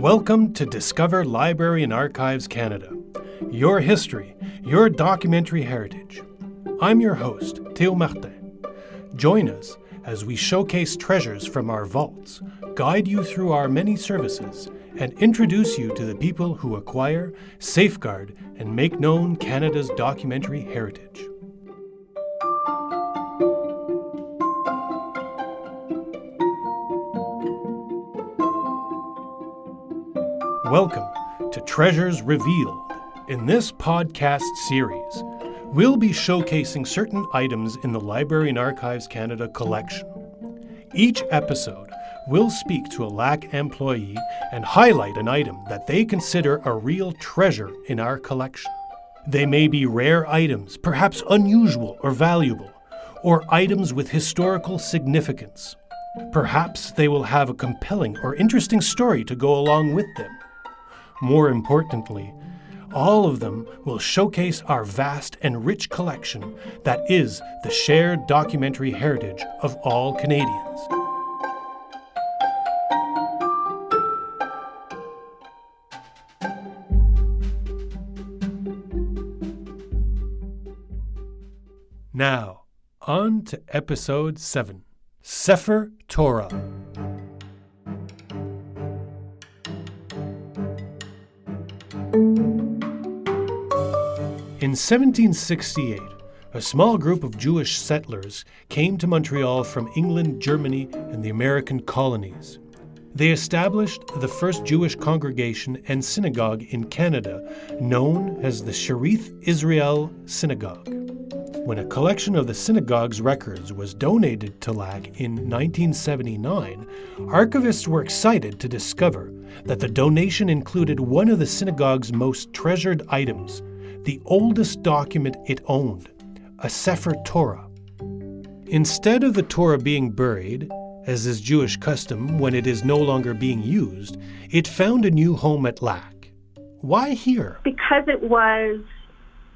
Welcome to Discover Library and Archives Canada, your history, your documentary heritage. I'm your host, Théo Martin. Join us as we showcase treasures from our vaults, guide you through our many services, and introduce you to the people who acquire, safeguard, and make known Canada's documentary heritage. Welcome to Treasures Revealed. In this podcast series, we'll be showcasing certain items in the Library and Archives Canada collection. Each episode will speak to a LAC employee and highlight an item that they consider a real treasure in our collection. They may be rare items, perhaps unusual or valuable, or items with historical significance. Perhaps they will have a compelling or interesting story to go along with them. More importantly, all of them will showcase our vast and rich collection that is the shared documentary heritage of all Canadians. Now, on to Episode 7, Sefer Torah. In 1768, a small group of Jewish settlers came to Montreal from England, Germany, and the American colonies. They established the first Jewish congregation and synagogue in Canada, known as the Shearith Israel synagogue. When a collection of the synagogue's records was donated to LAC in 1979, archivists were excited to discover that the donation included one of the synagogue's most treasured items, the oldest document it owned, a Sefer Torah. Instead of the Torah being buried, as is Jewish custom when it is no longer being used, it found a new home at LAC. Why here? Because it was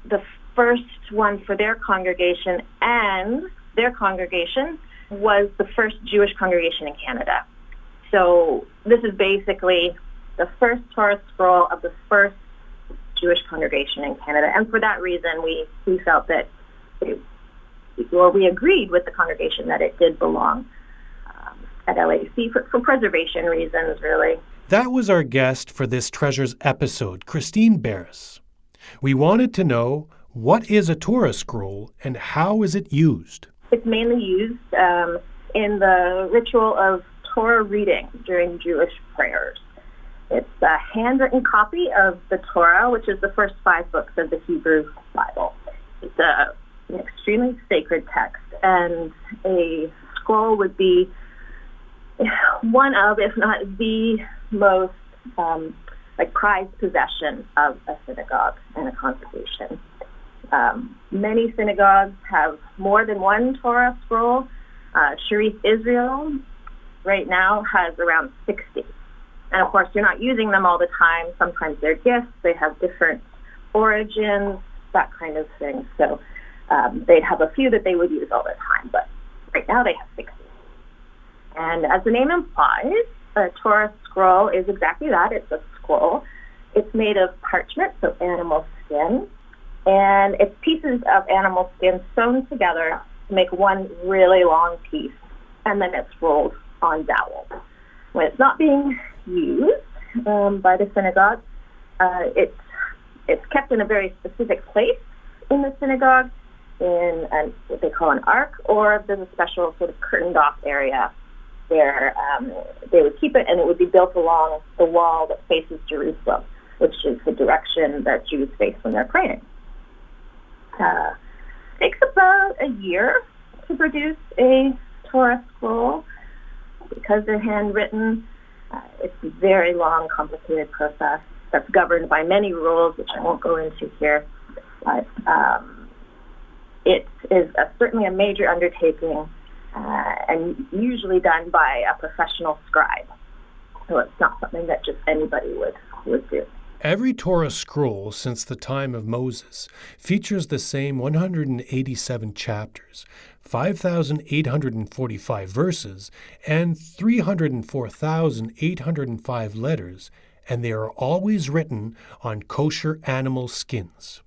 the first one for their congregation, and their congregation was the first Jewish congregation in Canada. So this is basically the first Torah scroll of the first Jewish congregation in Canada. And for that reason, we felt that, we agreed with the congregation that it did belong at LAC for preservation reasons, really. That was our guest for this Treasures episode, Christine Barrass. We wanted to know, what is a Torah scroll and how is it used? It's mainly used in the ritual of Torah reading during Jewish prayers. It's a handwritten copy of the Torah, which is the first 5 books of the Hebrew Bible. It's an extremely sacred text, and a scroll would be one of, if not the most prized possession of a synagogue and a congregation. Many synagogues have more than one Torah scroll. Shearith Israel right now has around 60. And of course, you're not using them all the time. Sometimes they're gifts. They have different origins, that kind of thing. So they'd have a few that they would use all the time. But right now they have 60. And as the name implies, a Torah scroll is exactly that. It's a scroll. It's made of parchment, so animal skin. And it's pieces of animal skin sewn together to make one really long piece. And then it's rolled on dowel. When it's not being used by the synagogue, it's kept in a very specific place in the synagogue, in what they call an ark, or there's a special sort of curtained-off area where they would keep it, and it would be built along the wall that faces Jerusalem, which is the direction that Jews face when they're praying. It takes about a year to produce a Torah scroll. Because they're handwritten, it's a very long, complicated process that's governed by many rules, which I won't go into here. But it is certainly a major undertaking and usually done by a professional scribe. So it's not something that just anybody would do. Every Torah scroll since the time of Moses features the same 187 chapters, 5,845 verses, and 304,805 letters, and they are always written on kosher animal skins.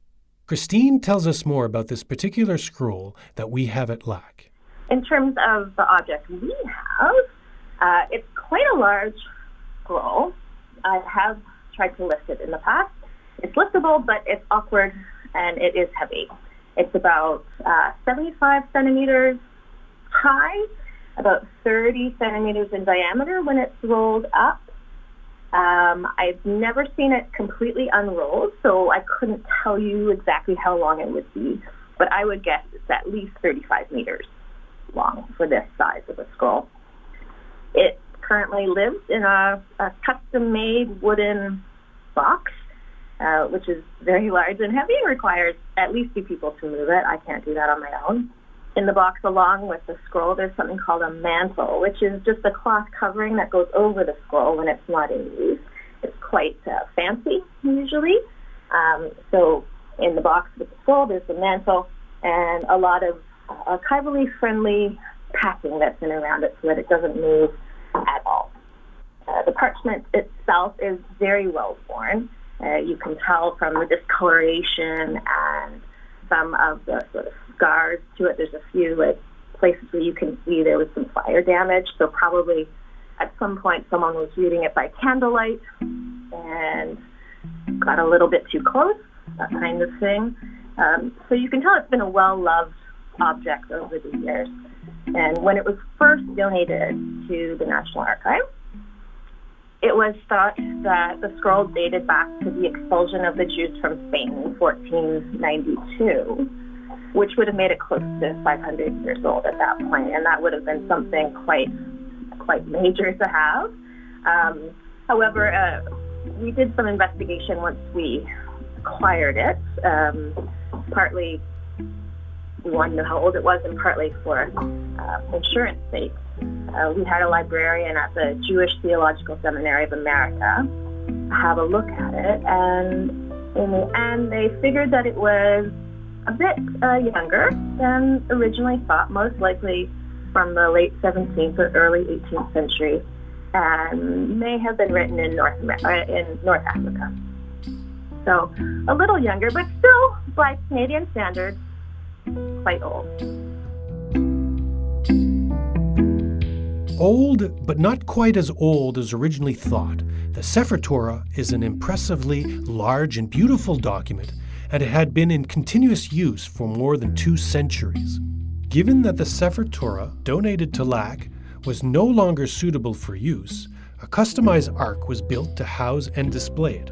Christine tells us more about this particular scroll that we have at LAC. In terms of the object we have, it's quite a large scroll. I have tried to lift it in the past. It's liftable, but it's awkward and it is heavy. It's about 75 centimeters high, about 30 centimeters in diameter when it's rolled up. I've never seen it completely unrolled, so I couldn't tell you exactly how long it would be, but I would guess it's at least 35 meters long for this size of a scroll. It currently lives in a custom-made wooden box, which is very large and heavy and requires at least 2 people to move it. I can't do that on my own. In the box along with the scroll, there's something called a mantle, which is just a cloth covering that goes over the scroll when it's not in use. It's quite fancy, usually. So in the box with the scroll, there's the mantle and a lot of archivally friendly packing that's in around it so that it doesn't move at all. The parchment itself is very well worn. You can tell from the discoloration and some of the sort of scars to it. There's a few places where you can see there was some fire damage, so probably at some point someone was reading it by candlelight and got a little bit too close, that kind of thing. So you can tell it's been a well-loved object over the years. And when it was first donated to the National Archives, it was thought that the scroll dated back to the expulsion of the Jews from Spain in 1492, which would have made it close to 500 years old at that point, and that would have been something quite major to have. However, we did some investigation once we acquired it, partly we wanted to know how old it was and partly for insurance sake. We had a librarian at the Jewish Theological Seminary of America have a look at it, and in the end they figured that it was a bit younger than originally thought, most likely from the late 17th or early 18th century, and may have been written in North Africa. So a little younger, but still, by Canadian standards, quite old. Old, but not quite as old as originally thought, the Sefer Torah is an impressively large and beautiful document, and it had been in continuous use for more than 2 centuries. Given that the Sefer Torah, donated to LAC, was no longer suitable for use, a customized ark was built to house and display it.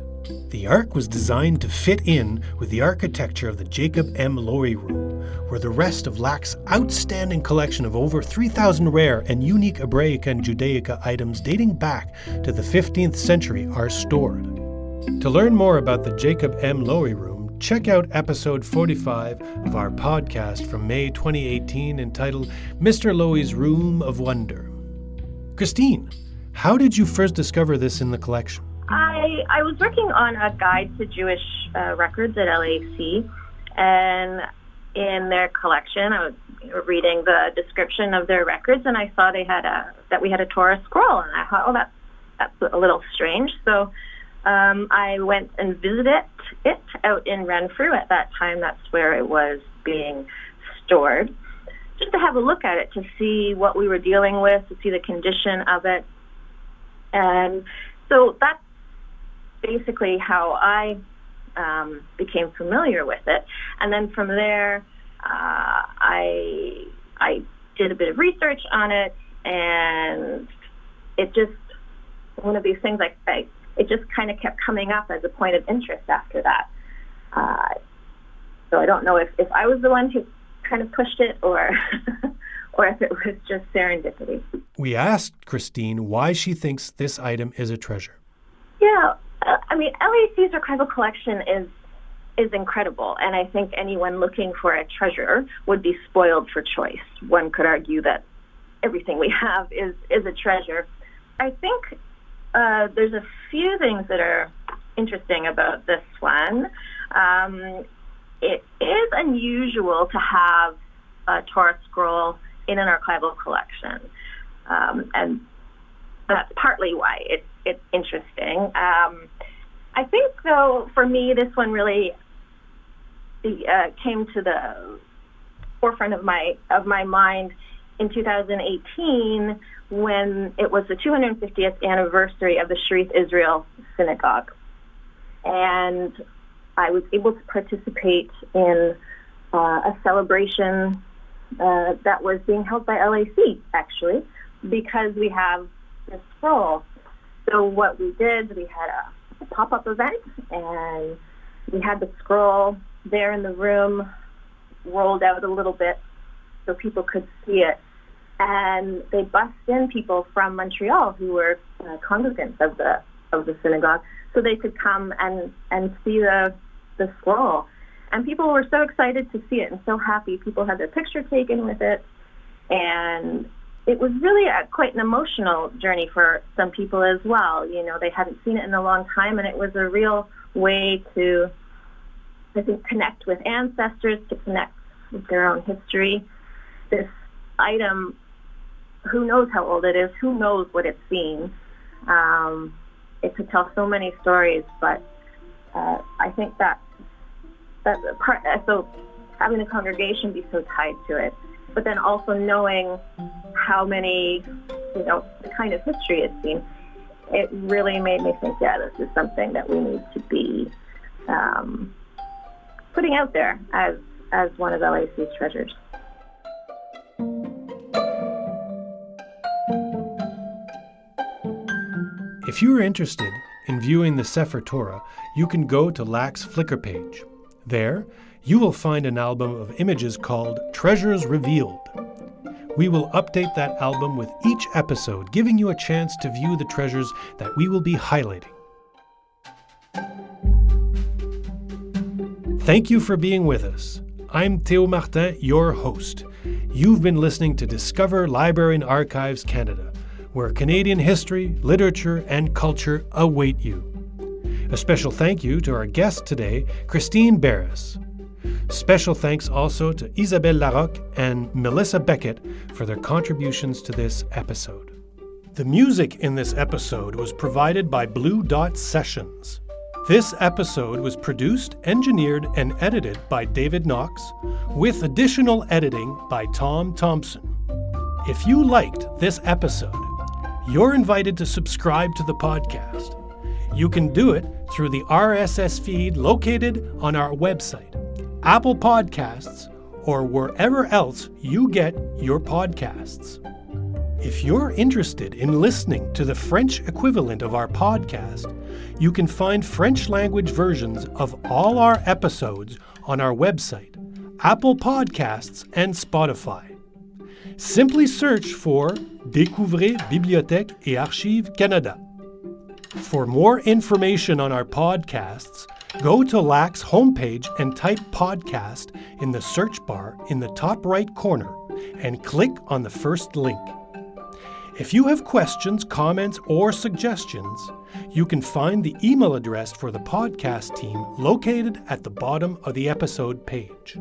The ark was designed to fit in with the architecture of the Jacob M. Lowy Room, where the rest of LAC's outstanding collection of over 3,000 rare and unique Hebraica and Judaica items dating back to the 15th century are stored. To learn more about the Jacob M. Lowy Room, check out episode 45 of our podcast from May 2018 entitled Mr. Lowy's Room of Wonder. Christine, how did you first discover this in the collection? I was working on a guide to Jewish records at LAC, and in their collection, I was reading the description of their records, and I saw that we had a Torah scroll, and I thought, oh, that's a little strange. So I went and visited it out in Renfrew. At that time, that's where it was being stored, just to have a look at it, to see what we were dealing with, to see the condition of it. And so that's basically how I became familiar with it. And then from there, I did a bit of research on it, and it just, one of these things, it just kind of kept coming up as a point of interest after that. So I don't know if I was the one who kind of pushed it or or if it was just serendipity. We asked Christine why she thinks this item is a treasure. Yeah, I mean, LAC's archival collection is incredible, and I think anyone looking for a treasure would be spoiled for choice. One could argue that everything we have is a treasure. I think there's a few things that are interesting about this one. It is unusual to have a Torah scroll in an archival collection. And that's partly why it's interesting. I think, though, for me, this one really came to the forefront of my mind in 2018 when it was the 250th anniversary of the Shearith Israel synagogue. And I was able to participate in a celebration that was being held by LAC, actually, because we have this scroll. So what we did, we had a pop-up event, and we had the scroll there in the room, rolled out a little bit so people could see it. And they bussed in people from Montreal who were congregants of the synagogue, so they could come and see the scroll. And people were so excited to see it and so happy. People had their picture taken with it. And it was really quite an emotional journey for some people as well. You know, they hadn't seen it in a long time, and it was a real way to, I think, connect with ancestors, to connect with their own history. This item, who knows how old it is, who knows what it's seen. It could tell so many stories, but I think that's a part. So having the congregation be so tied to it, but then also knowing how many, the kind of history it's seen, it really made me think, this is something that we need to be putting out there as one of LAC's treasures. If you are interested in viewing the Sefer Torah, you can go to LAC's Flickr page. There, you will find an album of images called Treasures Revealed. We will update that album with each episode, giving you a chance to view the treasures that we will be highlighting. Thank you for being with us. I'm Théo Martin, your host. You've been listening to Discover Library and Archives Canada, where Canadian history, literature, and culture await you. A special thank you to our guest today, Christine Barrass. Special thanks also to Isabelle Larocque and Melissa Beckett for their contributions to this episode. The music in this episode was provided by Blue Dot Sessions. This episode was produced, engineered, and edited by David Knox, with additional editing by Tom Thompson. If you liked this episode, you're invited to subscribe to the podcast. You can do it through the RSS feed located on our website, Apple Podcasts, or wherever else you get your podcasts. If you're interested in listening to the French equivalent of our podcast, you can find French language versions of all our episodes on our website, Apple Podcasts, and Spotify. Simply search for Découvrez Bibliothèque et Archives Canada. For more information on our podcasts, go to LAC's homepage and type podcast in the search bar in the top right corner and click on the first link. If you have questions, comments, or suggestions, you can find the email address for the podcast team located at the bottom of the episode page.